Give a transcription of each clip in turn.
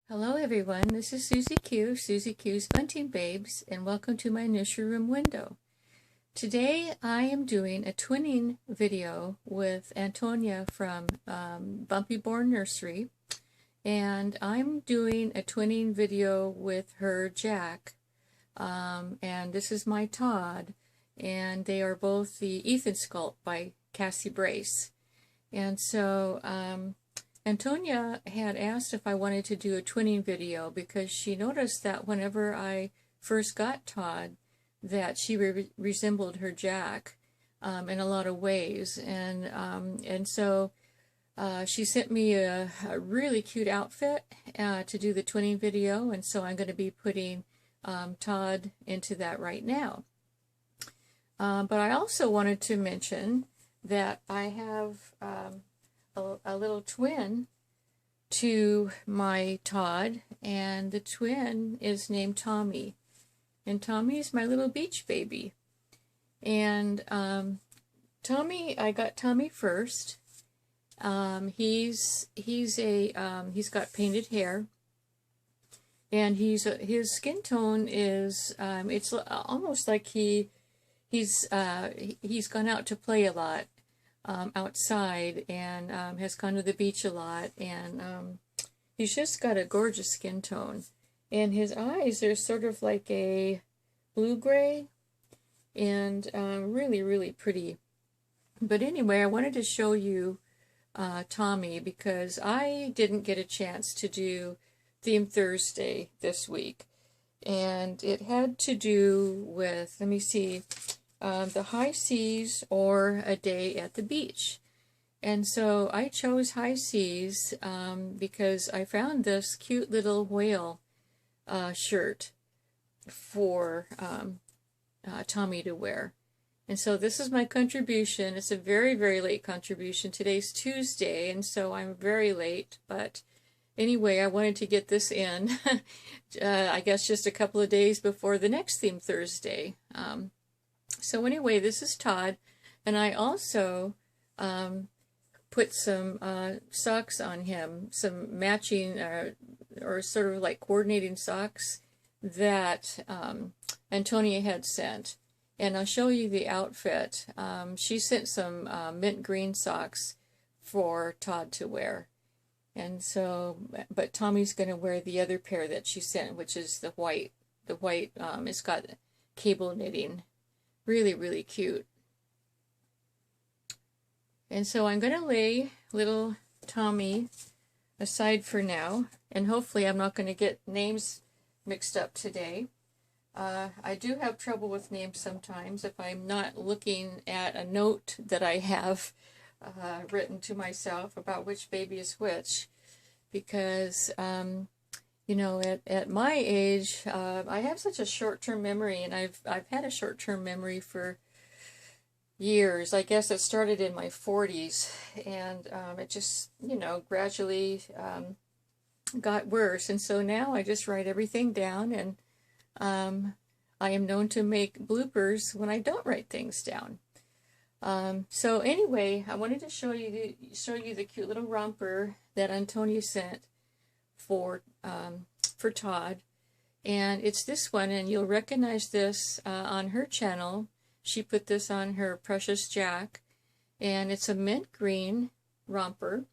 Hello everyone, this is Susie Q's Bunting Babes, and welcome to my nursery room window. Today I am doing a twinning video with Antonia from Bumpy Born Nursery, and I'm doing a twinning video with her Jack, and this is my Todd, and they are both the Ethon Sculpt by Cassie. And so Antonia had asked if I wanted to do a twinning video because she noticed that whenever I first got Todd that she resembled her Jack in a lot of ways, and so she sent me a really cute outfit to do the twinning video, and so I'm going to be putting Todd into that right now. But I also wanted to mention that I have a little twin to my Todd, and the twin is named Tommy, and Tommy is my little beach baby. And Tommy, I got Tommy first. He's got painted hair, and his skin tone is it's almost like he's gone out to play a lot outside, and has gone to the beach a lot, and he's just got a gorgeous skin tone, and his eyes are sort of like a blue-gray, and really pretty. But anyway, I wanted to show you Tommy because I didn't get a chance to do Theme Thursday this week, and it had to do with, let me see, the high seas or a day at the beach. And so I chose high seas because I found this cute little whale shirt for Tommy to wear. And so this is my contribution. It's a very late contribution. Today's Tuesday, and so I'm very late, but anyway, I wanted to get this in I guess just a couple of days before the next Theme Thursday. So anyway, this is Todd, and I also put some socks on him, some matching or sort of like coordinating socks that Antonia had sent. And I'll show you the outfit. She sent some mint green socks for Todd to wear. And so, but Tommy's going to wear the other pair that she sent, which is the white. The white, it's got cable knitting. Really cute. And so I'm going to lay little Tommy aside for now, and hopefully I'm not going to get names mixed up today. I do have trouble with names sometimes if I'm not looking at a note that I have written to myself about which baby is which, because you know, at my age, I have such a short-term memory, and I've had a short-term memory for years. I guess it started in my 40s, and it just, you know, gradually got worse. And so now I just write everything down, and I am known to make bloopers when I don't write things down. So anyway, I wanted to show you the cute little romper that Antonia sent for Todd, and it's this one, and you'll recognize this on her channel. She put this on her Precious Jack, and it's a mint green romper,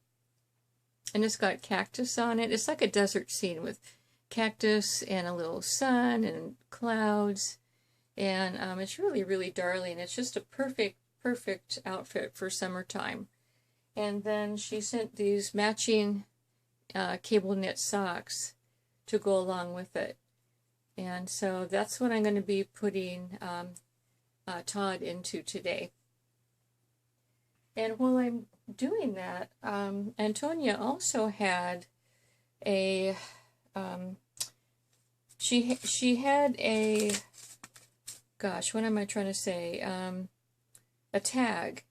and it's got cactus on it. It's like a desert scene with cactus and a little sun and clouds, and it's really darling. It's just a perfect outfit for summertime. And then she sent these matching cable knit socks to go along with it, and so that's what I'm going to be putting Todd into today. And while I'm doing that, Antonia also had a she had a, gosh, what am I trying to say, a tag.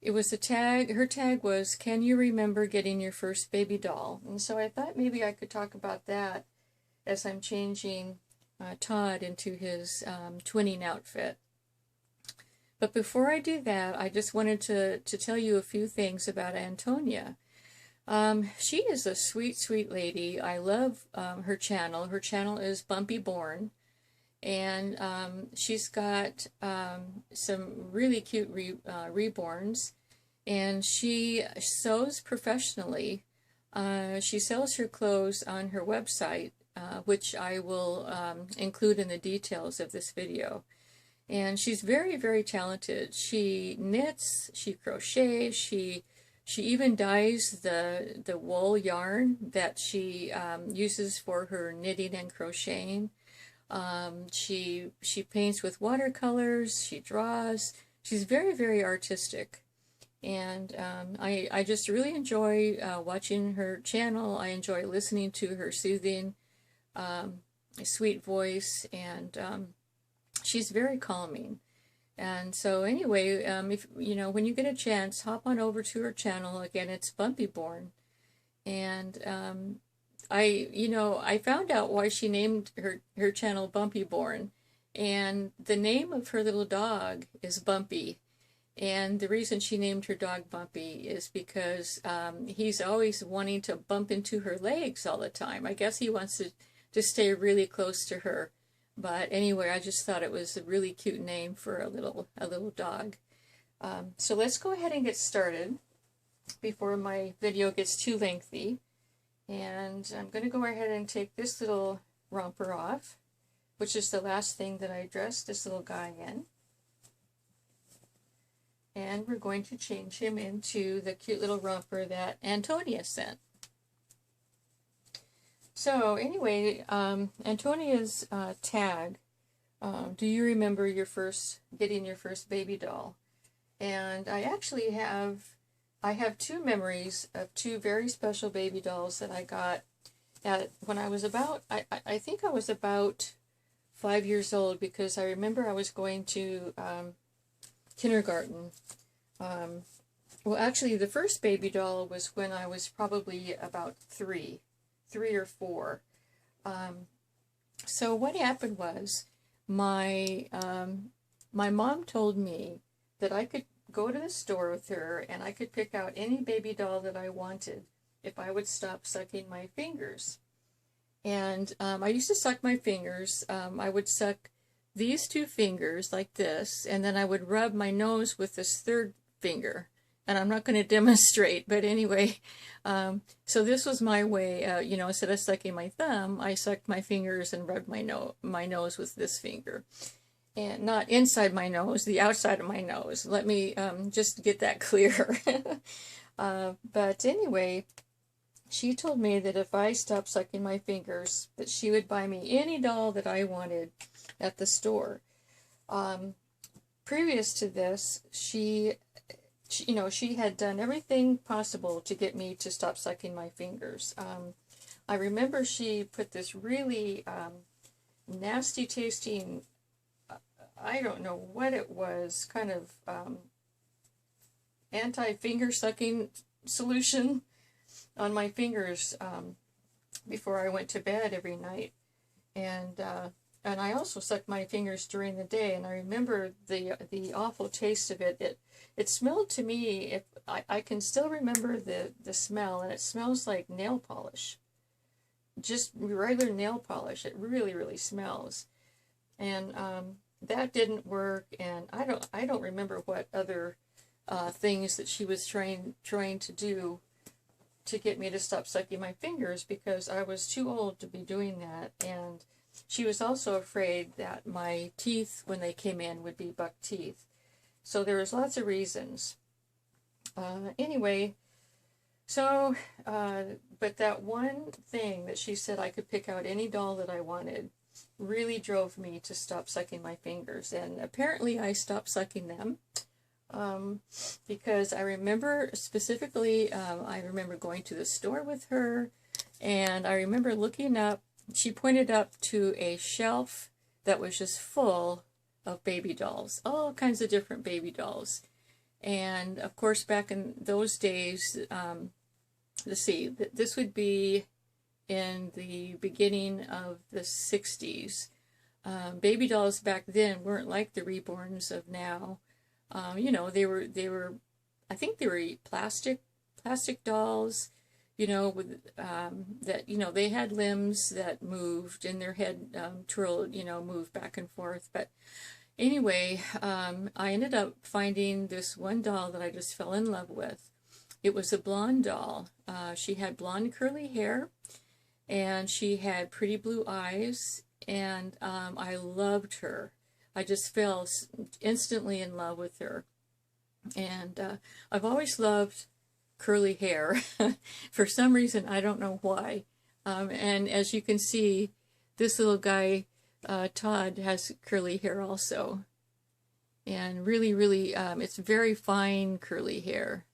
It was a tag, her tag was, "Can you remember getting your first baby doll?" And so I thought maybe I could talk about that as I'm changing Todd into his twinning outfit. But before I do that, I just wanted to tell you a few things about Antonia. She is a sweet, sweet lady. I love her channel. Her channel is Bumpy Born, and she's got some really cute reborns, and she sews professionally. She sells her clothes on her website, which I will include in the details of this video. And she's very, very talented. She knits, she crochets, she even dyes the wool yarn that she uses for her knitting and crocheting. She paints with watercolors, she draws. She's very, very artistic. And I just really enjoy watching her channel. I enjoy listening to her soothing, sweet voice, and she's very calming. And so anyway, if when you get a chance, hop on over to her channel. Again, it's Bumpy Born. And I found out why she named her channel Bumpy Born. And the name of her little dog is Bumpy. And the reason she named her dog Bumpy is because he's always wanting to bump into her legs all the time. I guess he wants to stay really close to her. But anyway, I just thought it was a really cute name for a little dog. So let's go ahead and get started before my video gets too lengthy. And I'm going to go ahead and take this little romper off, which is the last thing that I dressed this little guy in. And we're going to change him into the cute little romper that Antonia sent. So anyway, Antonia's tag, do you remember getting your first baby doll? And I actually have two memories of two very special baby dolls that I got when I was about, I think I was about 5 years old, because I remember I was going to kindergarten. Well, actually, the first baby doll was when I was probably about three or four. So what happened was my mom told me that I could go to the store with her and I could pick out any baby doll that I wanted if I would stop sucking my fingers. And I used to suck my fingers. I would suck these two fingers like this, and then I would rub my nose with this third finger. And I'm not going to demonstrate, but anyway, so this was my way, instead of sucking my thumb, I sucked my fingers and rubbed my nose with this finger. And not inside my nose, the outside of my nose. Let me just get that clear. But anyway, she told me that if I stopped sucking my fingers, that she would buy me any doll that I wanted at the store. Previous to this, she had done everything possible to get me to stop sucking my fingers. I remember she put this really nasty tasting, I don't know what it was, kind of anti-finger sucking solution on my fingers before I went to bed every night. And I also sucked my fingers during the day, and I remember the awful taste of it. It smelled to me, I can still remember the smell, and it smells like nail polish. Just regular nail polish. It really, really smells. And that didn't work, and I don't remember what other things that she was trying to do to get me to stop sucking my fingers, because I was too old to be doing that. And she was also afraid that my teeth, when they came in, would be buck teeth. So there was lots of reasons. Anyway, so, but that one thing that she said I could pick out any doll that I wanted really drove me to stop sucking my fingers. And apparently I stopped sucking them. Because I remember specifically, I remember going to the store with her, and I remember looking up, she pointed up to a shelf that was just full of baby dolls, all kinds of different baby dolls. And of course, back in those days, let's see, this would be in the beginning of the 60s. Baby dolls back then weren't like the reborns of now. They were, I think they were plastic dolls. you know, with that, you know, they had limbs that moved and their head twirled, you know, moved back and forth. But anyway, I ended up finding this one doll that I just fell in love with. It was a blonde doll. She had blonde curly hair, and she had pretty blue eyes, and I loved her. I just fell instantly in love with her. And I've always loved curly hair. For some reason, I don't know why. And as you can see, this little guy, Todd, has curly hair also. And really, really, it's very fine curly hair.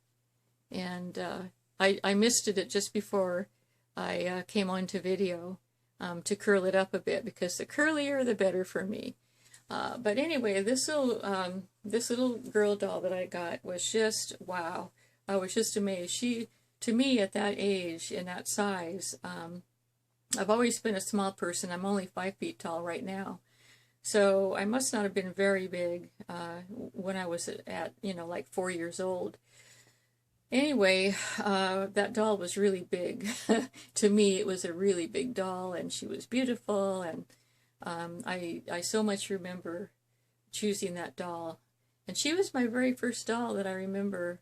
And I misted it just before I came onto video to curl it up a bit, because the curlier, the better for me. But anyway, this little girl doll that I got was just, wow. I was just amazed. She, to me, at that age and that size, I've always been a small person. I'm only 5 feet tall right now. So I must not have been very big when I was at, you know, like 4 years old. Anyway, that doll was really big. To me, it was a really big doll, and she was beautiful, and I so much remember choosing that doll. And she was my very first doll that I remember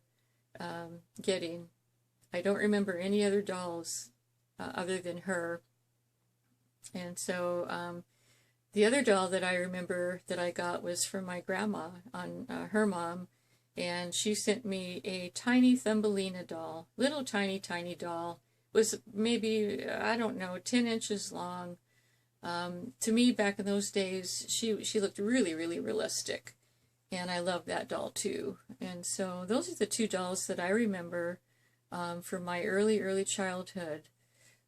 getting. I don't remember any other dolls other than her. And so the other doll that I remember that I got was from my grandma, on her mom, and she sent me a tiny Thumbelina doll, little tiny doll. It was maybe, I don't know, 10 inches long. To me, back in those days, she looked really, really realistic. And I love that doll too. And so those are the two dolls that I remember from my early childhood.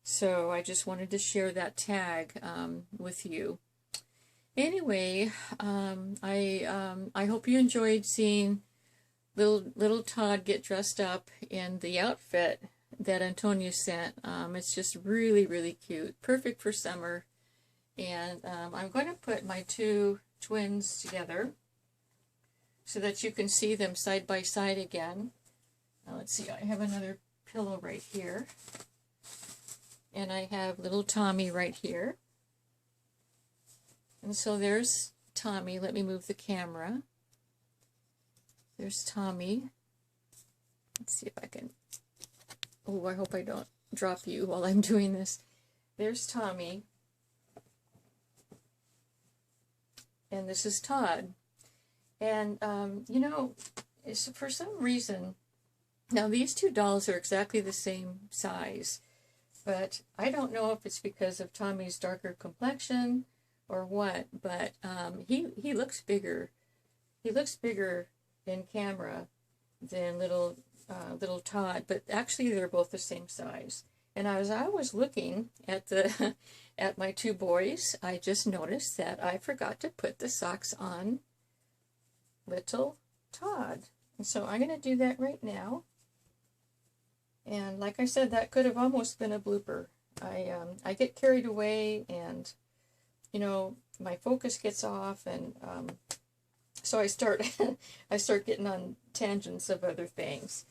So I just wanted to share that tag with you. Anyway, I hope you enjoyed seeing little Todd get dressed up in the outfit that Antonia sent. It's just really, really cute. Perfect for summer. And I'm going to put my two twins together so that you can see them side by side again. Now let's see, I have another pillow right here. And I have little Tommy right here. And so there's Tommy. Let me move the camera. There's Tommy. Let's see if I can... Oh, I hope I don't drop you while I'm doing this. There's Tommy. And this is Todd. And, you know, for some reason, now these two dolls are exactly the same size, but I don't know if it's because of Tommy's darker complexion or what, but he looks bigger. He looks bigger in camera than little Todd, but actually they're both the same size. And as I was looking at the at my two boys, I just noticed that I forgot to put the socks on little Todd. And so I'm going to do that right now. And like I said, that could have almost been a blooper. I get carried away, and you know, my focus gets off, and so I start getting on tangents of other things.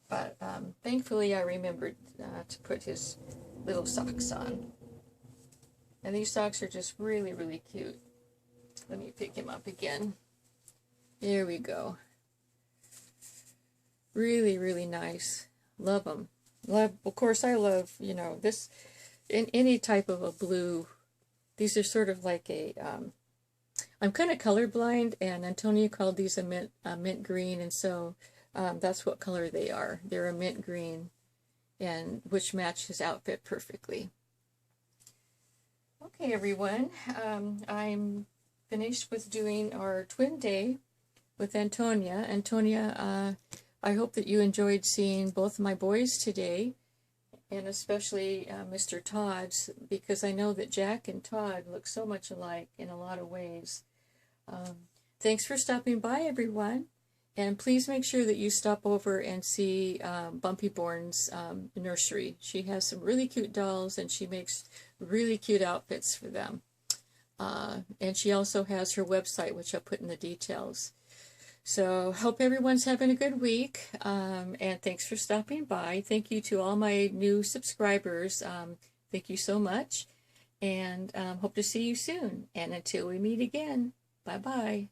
But thankfully I remembered to put his little socks on. And these socks are just really, really cute. Let me pick him up again. There we go. Really, really nice. Love them. Of course, I love, you know, this, in any type of a blue. These are sort of like a, I'm kind of colorblind, and Antonia called these a mint green, and so that's what color they are. They're a mint green, and which match his outfit perfectly. Okay, everyone, I'm finished with doing our twin day with Antonia. Antonia, I hope that you enjoyed seeing both my boys today, and especially Mr. Todd's, because I know that Jack and Todd look so much alike in a lot of ways. Thanks for stopping by, everyone. And please make sure that you stop over and see Bumpy Born's nursery. She has some really cute dolls, and she makes really cute outfits for them. And she also has her website, which I'll put in the details. So hope everyone's having a good week, and thanks for stopping by. Thank you to all my new subscribers. Thank you so much, and hope to see you soon. And until we meet again, bye-bye.